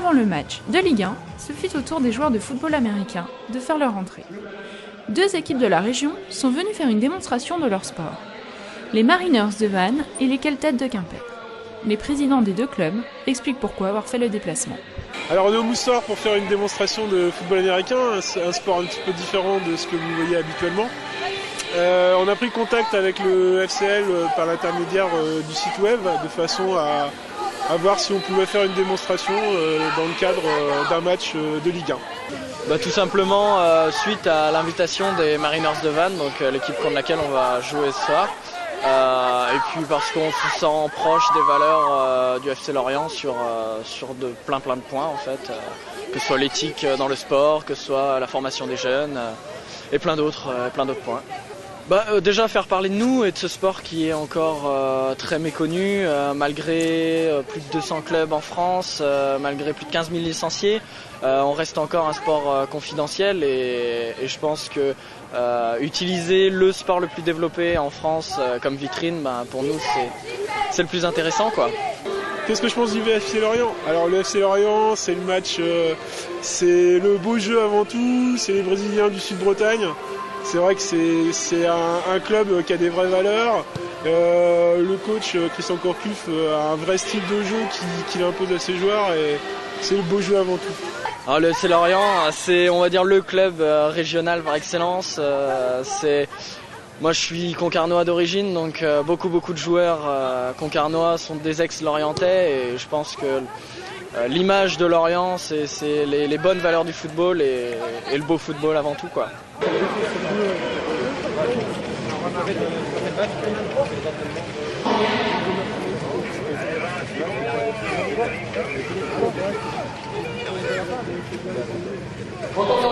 Avant le match de Ligue 1, ce fut au tour des joueurs de football américain de faire leur entrée. Deux équipes de la région sont venues faire une démonstration de leur sport. Les Mariners de Vannes et les Keltèdes de Quimper. Les présidents des deux clubs expliquent pourquoi avoir fait le déplacement. Alors on est au Moussard pour faire une démonstration de football américain, un sport un petit peu différent de ce que vous voyez habituellement. On a pris contact avec le FCL par l'intermédiaire du site web de façon à voir si on pouvait faire une démonstration dans le cadre d'un match de Ligue 1. Tout simplement suite à l'invitation des Mariners de Vannes, donc l'équipe contre laquelle on va jouer ce soir. Et puis parce qu'on se sent proche des valeurs du FC Lorient sur de plein de points en fait, que ce soit l'éthique dans le sport, que ce soit la formation des jeunes et plein d'autres points. Déjà faire parler de nous et de ce sport qui est encore très méconnu, malgré plus de 200 clubs en France, malgré plus de 15 000 licenciés, on reste encore un sport confidentiel et je pense que utiliser le sport le plus développé en France comme vitrine, pour nous c'est le plus intéressant quoi. Qu'est-ce que je pense du FC Lorient ? Alors le FC Lorient, c'est le match, c'est le beau jeu avant tout, c'est les Brésiliens du Sud-Bretagne. C'est vrai que c'est un club qui a des vraies valeurs. Le coach Christian Corcuff a un vrai style de jeu qu'il impose à ses joueurs et c'est le beau jeu avant tout. Alors le FC Lorient, c'est on va dire le club régional par excellence. Moi je suis concarnois d'origine, donc beaucoup de joueurs concarnois sont des ex-lorientais et je pense que l'image de Lorient c'est les bonnes valeurs du football et le beau football avant tout quoi. Quand on